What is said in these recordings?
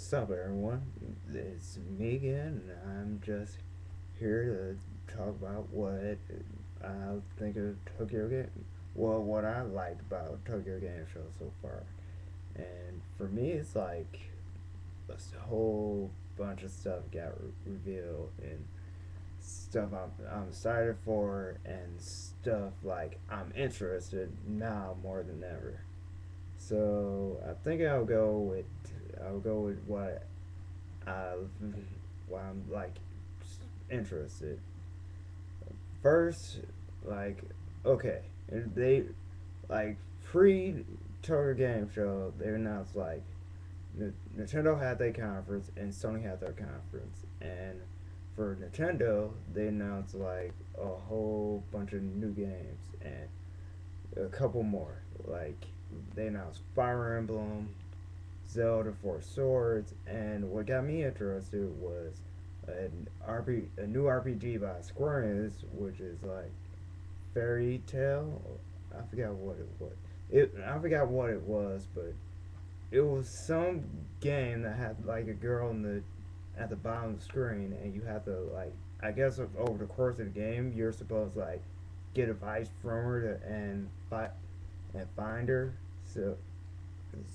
Sup everyone, it's me again, and I'm just here to talk about what I think of Tokyo Game. Well, what I liked about Tokyo Game Show so far, and for me, it's like a whole bunch of stuff got revealed and stuff I'm excited for, and stuff like I'm interested now more than ever. So I think I'll go with I why I'm like interested. First, like okay, they like pre Tokyo Game Show. They announced like Nintendo had their conference and Sony had their conference, and for Nintendo they announced like a whole bunch of new games and a couple more. Like they announced Fire Emblem, Zelda Four Swords, and what got me interested was a new RPG by Square Enix, which is like Fairy Tale. I forgot what it was. I forgot what it was, but it was some game that had like a girl in the at the bottom of the screen, and you have to like I guess over the course of the game you're supposed to like get advice from her and find her. So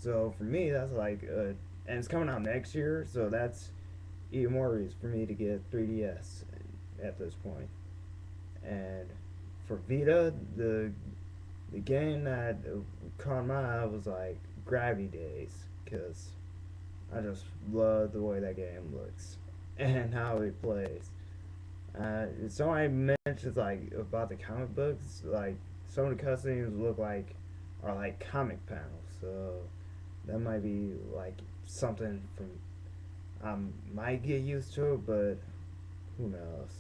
so for me, that's like, and it's coming out next year, so that's even more reason for me to get 3DS at this point. And for Vita, the game that caught my eye was like Gravity Days, because I just love the way that game looks and how it plays. Somebody mentions like about the comic books, like some of the cutscenes look like are like comic panels, so that might be like something from I might get used to it, but who knows?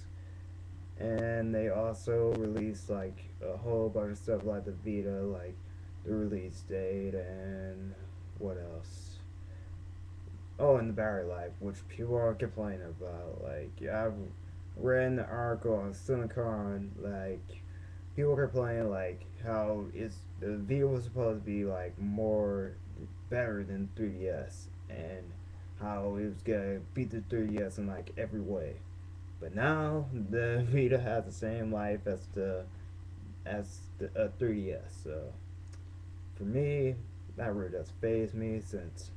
And they also released like a whole bunch of stuff like the Vita, like the release date and what else? Oh, and the battery life, which people are complaining about. Like I've read in the article on Silicon, like people are complaining like how it's the Vita was supposed to be like more better than 3DS, and how it was gonna beat the 3DS in like every way. But now the Vita has the same life as the 3DS. So for me, that really does phase me since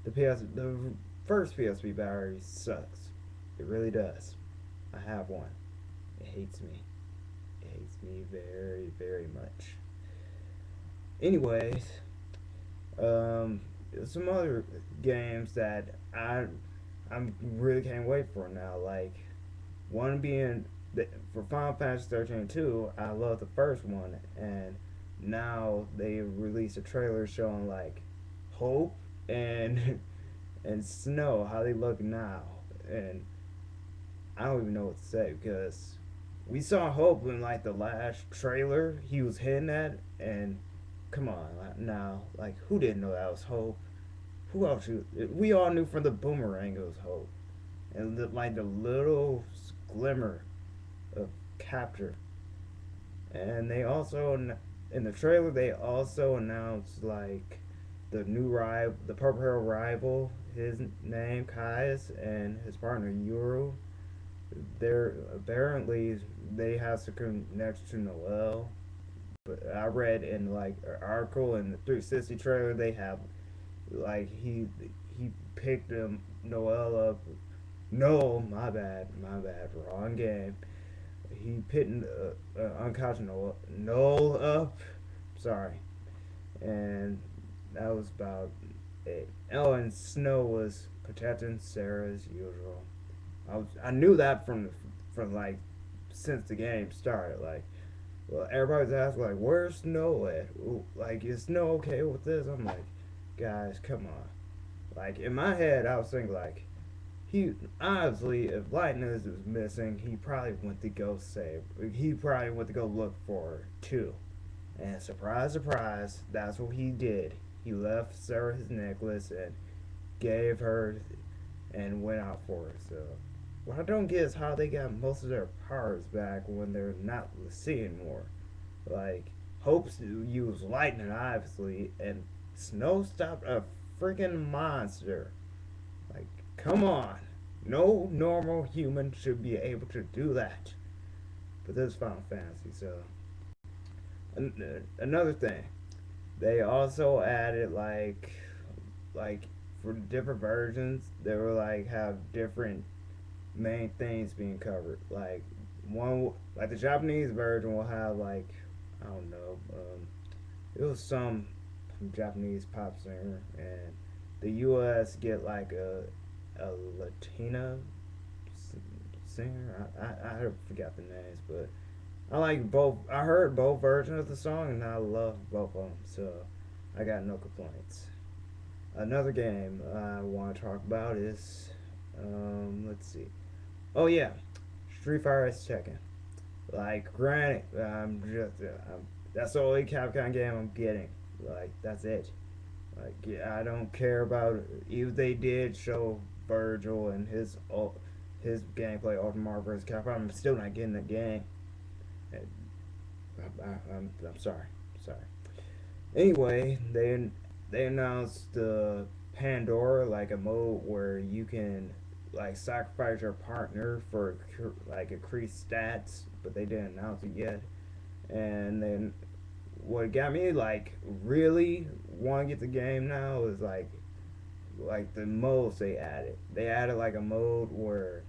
the first PSP battery sucks. It really does. I have one. It hates me. It hates me very very much. Anyways, um, some other games that I'm really can't wait for now. Like one being for Final Fantasy 13 2. I love the first one, and now they released a trailer showing like Hope and and Snow how they look now, and I don't even know what to say because we saw Hope in like the last trailer he was hitting at, and come on now, like who didn't know that was Hope? Who else? We all knew from the boomerang it was Hope, and like the little glimmer of capture. And they also in the trailer they also announced like the Purple Hero rival. His name Kaius and his partner Yuru. They're apparently they have some connection to Noel. But I read in like an article in the 360 trailer they have like he picked Noel up. No, my bad, wrong game. He picked unconscious Noel up. Sorry, and that was about it. Oh, and Snow was protecting Sarah as usual. I knew that from like since the game started. Like, well, everybody's asking like, "Where's Snow at? Ooh, like, is Snow okay with this?" I'm like, guys, come on. Like in my head, I was thinking like, he obviously if Lightning is missing, he probably went to go save. He probably went to go look for her too. And surprise, surprise, that's what he did. He left Sarah his necklace and gave her and went out for her. So what I don't get is how they got most of their powers back when they're not seeing more. Like Hope's used lightning obviously, and Snow stopped a freaking monster. Like, come on. No normal human should be able to do that. But this is Final Fantasy, so another thing, they also added like for different versions, they were like have different main things being covered. Like one, like the Japanese version will have like I don't know, it was some Japanese pop singer, and the U.S. get like a Latina singer. I forgot the names, but I like both. I heard both versions of the song, and I love both of them. So I got no complaints. Another game I want to talk about is, let's see. Oh yeah, Street Fighter is Tekken. Like, granted, that's the only Capcom game I'm getting. Like, that's it. Like, yeah, I don't care about if they did show Virgil and his gameplay Ultimate Marvel vs. Capcom. I'm still not getting the game. I'm sorry. Sorry. Anyway, they announced the Pandora, like a mode where you can like sacrifice your partner for like increased stats, but they didn't announce it yet. And then what got me like really want to get the game now is like the modes they added. They added like a mode where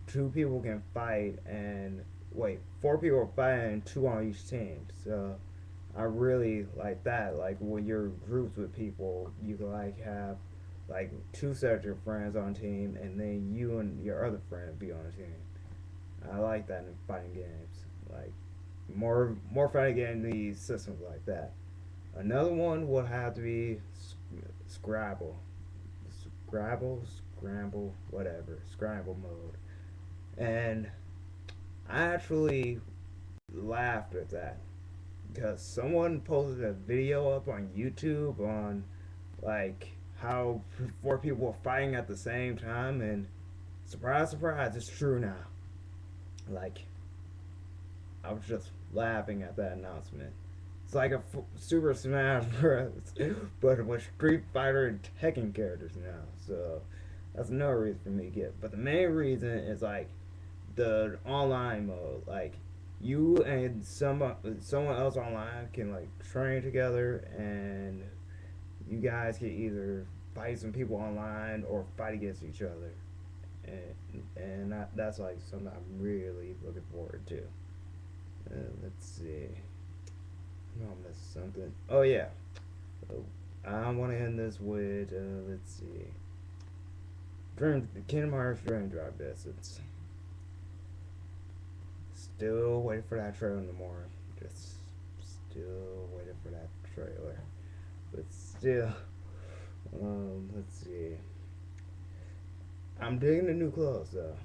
two people can fight and wait, four people are fighting, two on each team. So I really like that. Like when you're groups with people, you can like have like two sets of your friends on a team, and then you and your other friend be on a team. I like that in fighting games. Like more fighting game these systems like that. Another one would have to be Scrabble, Scramble, whatever, Scramble mode. And I actually laughed at that because someone posted a video up on YouTube on like how four people were fighting at the same time, and surprise, surprise, it's true now. Like I was just laughing at that announcement. It's like a Super Smash Bros. But with Street Fighter and Tekken characters now. So that's another reason for me to get. But the main reason is like the online mode. Like you and someone else online can like train together, and you guys can either fight some people online or fight against each other. And that's like something I'm really looking forward to. Let's see. No, I missed something. Oh yeah. Oh, I want to end this with let's see. Dream Kingdom Hearts Dream Drop Distance. Still waiting for that trailer in the morning. Just still waiting for that trailer. But still, let's see. I'm digging the new clothes though.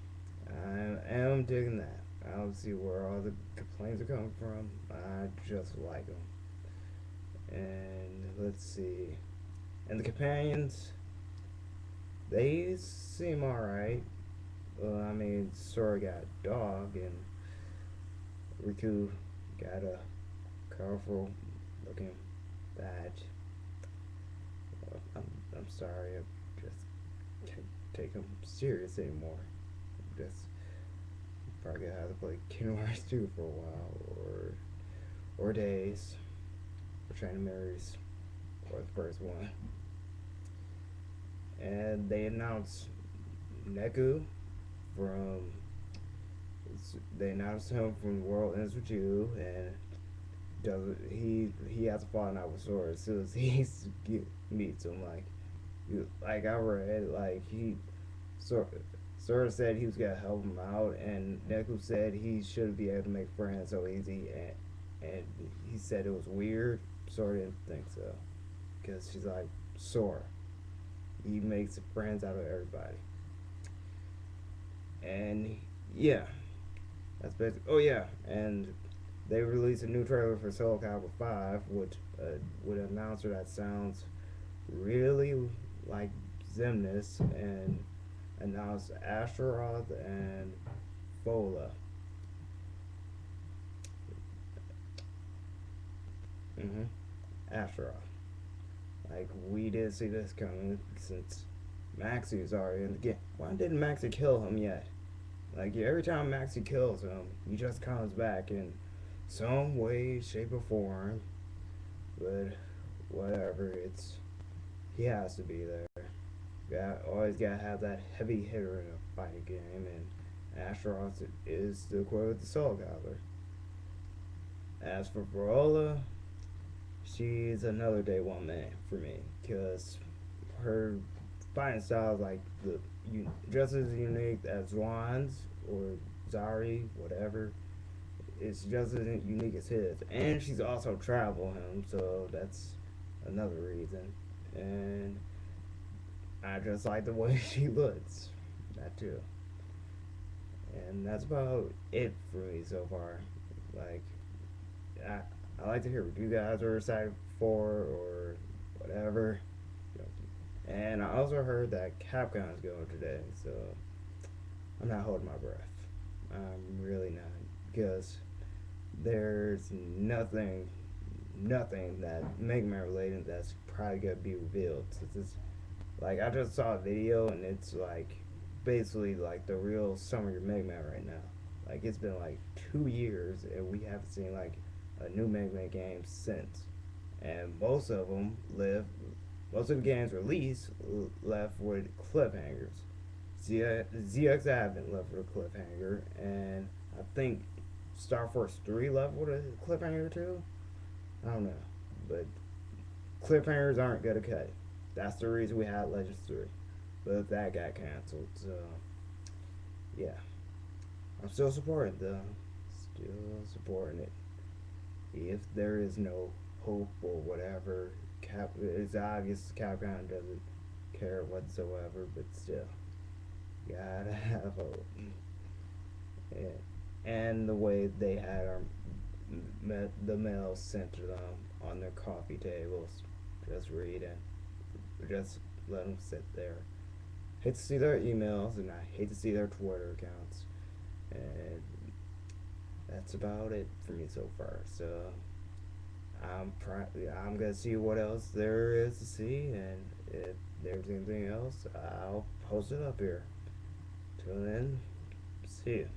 I am digging that. I don't see where all the complaints are coming from. I just like them. And let's see. And the companions, they seem alright. I mean, Sora got a dog, and Riku got a colorful looking badge. I'm sorry, I just can't take him serious anymore. Just probably gonna have to play Kingdom Hearts 2 for a while, or days, or Train Marys, or the first one. And they announced Neku from they announced him from The World Ends With You, and does he has a falling out with Sora as soon as he meets him. Like I read, like Sora said he was gonna help him out, and Neku said he should be able to make friends so easy, and he said it was weird. Sora didn't think so, because she's like Sora, he makes friends out of everybody, and yeah, that's basically. Oh yeah, and they released a new trailer for Soul Calibur 5, which with an announcer that sounds really like Xemnas, and announced Astaroth and Fola. Mm-hmm. Astaroth. Like we did see this coming since Maxie's already in the game. Why didn't Maxie kill him yet? Like every time Maxie kills him, he just comes back in some way, shape, or form. But whatever, it's he has to be there. Got always gotta have that heavy hitter in a fighting game, and Astaroth is the quote with the Soul Gobbler. As for Viola, she's another day one man for me because her fighting style is like just as unique as Juan's or Zari, whatever. It's just as unique as his, and she's also travel him, so that's another reason. And I just like the way she looks. That too. And that's about it for me so far. Like, I, I like to hear what you guys are excited for or whatever. And I also heard that Capcom is going today, so I'm not holding my breath. I'm really not. Because there's nothing that Mega Man related that's probably gonna be revealed. It's like I just saw a video and it's like basically like the real summer of Mega Man right now. Like it's been like 2 years and we haven't seen like a new Mega Man game since. And most of the games released left with cliffhangers. ZX Advent left with a cliffhanger, and I think Star Force 3 left with a cliffhanger too. I don't know, but cliffhangers aren't gonna cut. That's the reason we had Legends 3, but that got canceled. So yeah, I'm still supporting it though. Still supporting it. If there is no hope or whatever, it's obvious Capcom doesn't care whatsoever, but still, gotta have hope. Yeah. And the way they had the mail sent to them on their coffee tables, just reading, just let them sit there. Hate to see their emails, and I hate to see their Twitter accounts, and that's about it for me so far. So I'm gonna see what else there is to see, and if there's anything else, I'll post it up here. Till then, see you.